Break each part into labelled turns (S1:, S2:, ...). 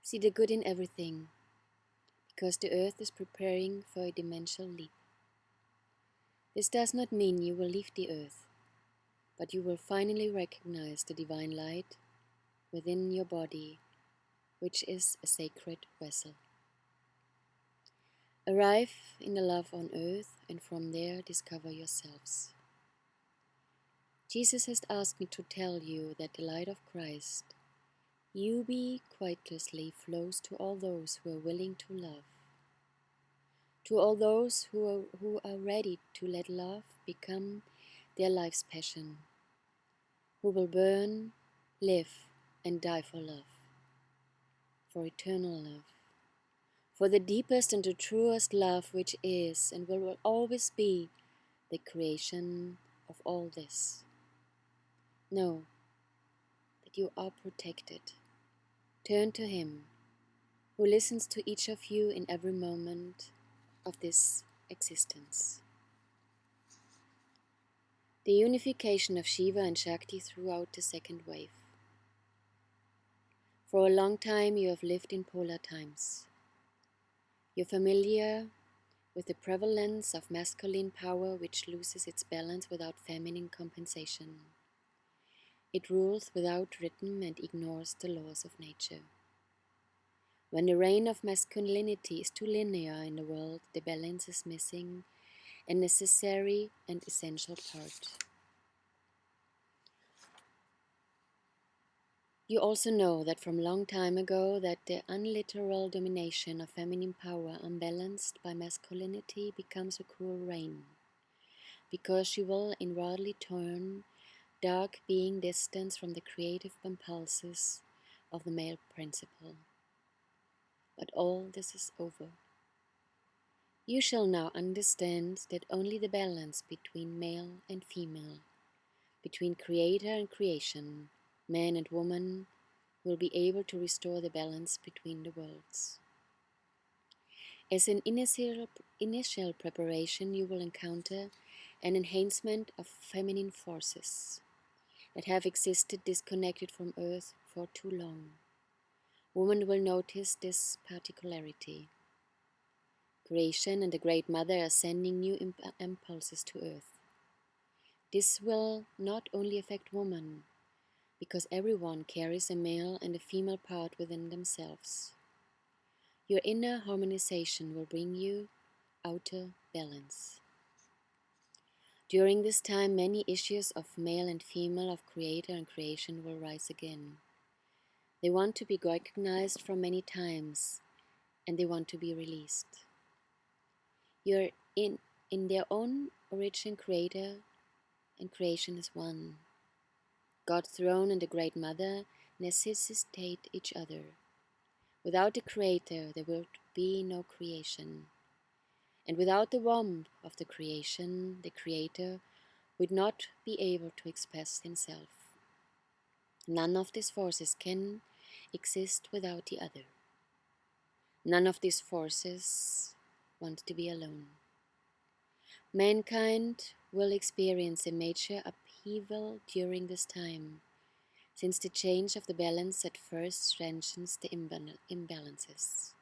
S1: See the good in everything, because the earth is preparing for a dimensional leap. This does not mean you will leave the earth, but you will finally recognize the divine light within your body, which is a sacred vessel. Arrive in the love on earth, and from there discover yourselves. Jesus has asked me to tell you that the light of Christ, quietlessly flows to all those who are willing to love, to all those who are ready to let love become their life's passion, who will burn, live, and die for love, for eternal love, for the deepest and the truest love which is and will always be the creation of all this. Know that you are protected. Turn to Him, who listens to each of you in every moment of this existence. The unification of Shiva and Shakti throughout the second wave. For a long time you have lived in polar times. You're familiar with the prevalence of masculine power which loses its balance without feminine compensation. It rules without rhythm and ignores the laws of nature. When the reign of masculinity is too linear in the world, the balance is missing a necessary and essential part. You also know that from long time ago that the unliteral domination of feminine power unbalanced by masculinity becomes a cruel reign, because she will inwardly turn dark being distance from the creative impulses of the male principle. But all this is over. You shall now understand that only the balance between male and female, between creator and creation, man and woman, will be able to restore the balance between the worlds. As an initial preparation, you will encounter an enhancement of feminine forces that have existed disconnected from Earth for too long. Women will notice this particularity. Creation and the Great Mother are sending new impulses to Earth. This will not only affect women, because everyone carries a male and a female part within themselves. Your inner harmonization will bring you outer balance. During this time, many issues of male and female, of creator and creation will rise again. They want to be recognized from many times, and they want to be released. You're in their own origin, creator and creation is one. God's throne and the Great Mother necessitate each other. Without the Creator, there will be no creation. And without the warmth of the creation, the Creator would not be able to express himself. None of these forces can exist without the other. None of these forces want to be alone. Mankind will experience a major upheaval during this time, since the change of the balance at first strengthens the imbalances.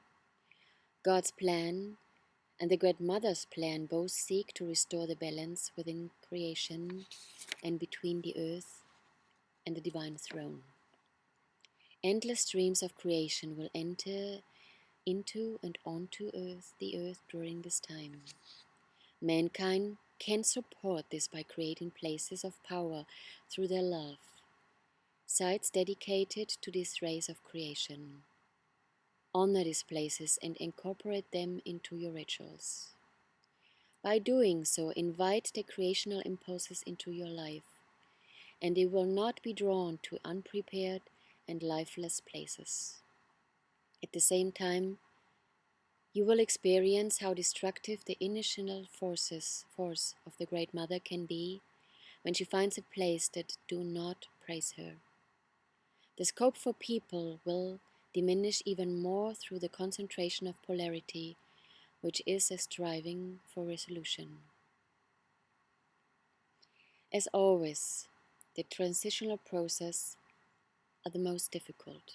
S1: God's plan and the Great Mother's plan both seek to restore the balance within creation and between the earth and the divine throne. Endless streams of creation will enter into and onto the earth during this time. Mankind can support this by creating places of power through their love, sites dedicated to this race of creation. Honor these places and incorporate them into your rituals. By doing so, invite the creational impulses into your life, and they will not be drawn to unprepared and lifeless places. At the same time, you will experience how destructive the initial force of the Great Mother can be when she finds a place that do not praise her. The scope for people will diminish even more through the concentration of polarity, which is a striving for resolution. As always, the transitional process are the most difficult.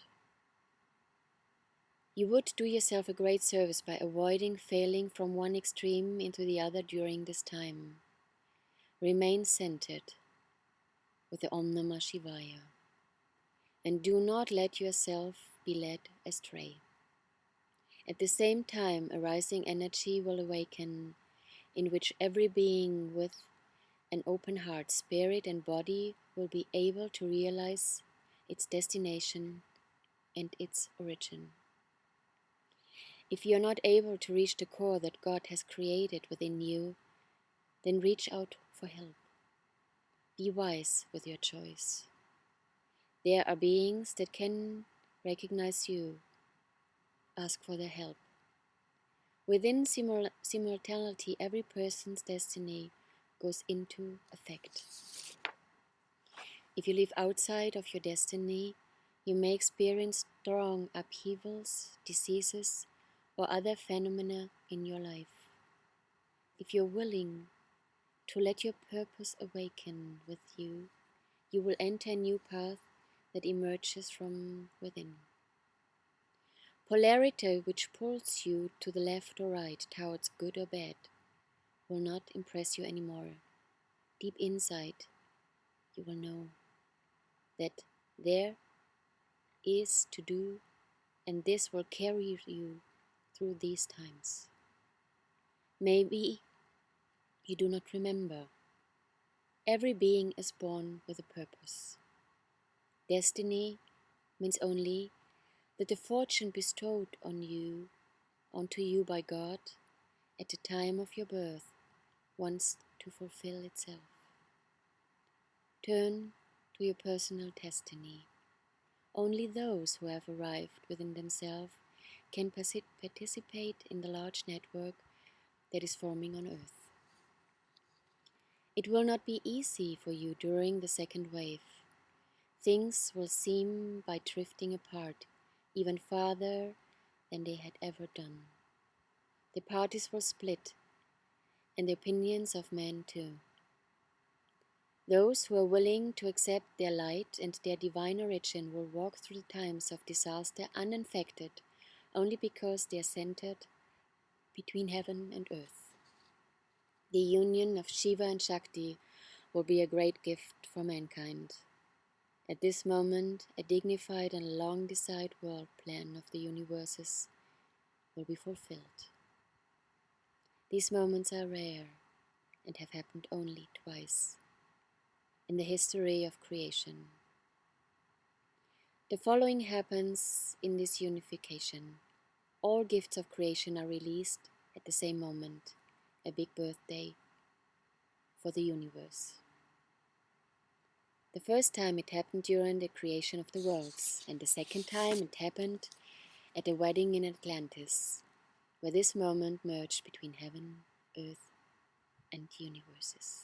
S1: You would do yourself a great service by avoiding failing from one extreme into the other during this time. Remain centered with the Om Namah Shivaya, and do not let yourself be led astray. At the same time, a rising energy will awaken, in which every being with an open heart, spirit, and body will be able to realize its destination and its origin. If you are not able to reach the core that God has created within you, then reach out for help. Be wise with your choice. There are beings that can recognize you. Ask for their help. Within simultaneity, every person's destiny goes into effect. If you live outside of your destiny, you may experience strong upheavals, diseases, or other phenomena in your life. If you're willing to let your purpose awaken with you, you will enter a new path that emerges from within. Polarity, which pulls you to the left or right, towards good or bad, will not impress you anymore. Deep inside, you will know that there is to do, and this will carry you through these times. Maybe you do not remember. Every being is born with a purpose. Destiny means only that the fortune bestowed onto you by God at the time of your birth wants to fulfill itself. Turn to your personal destiny. Only those who have arrived within themselves can participate in the large network that is forming on Earth. It will not be easy for you during the second wave. Things will seem by drifting apart even farther than they had ever done. The parties will split, and the opinions of men too. Those who are willing to accept their light and their divine origin will walk through the times of disaster uninfected, only because they are centered between heaven and earth. The union of Shiva and Shakti will be a great gift for mankind. At this moment, a dignified and long-desired world plan of the universes will be fulfilled. These moments are rare and have happened only twice in the history of creation. The following happens in this unification. All gifts of creation are released at the same moment, a big birthday for the universe. The first time it happened during the creation of the worlds, and the second time it happened at a wedding in Atlantis, where this moment merged between heaven, earth, and universes.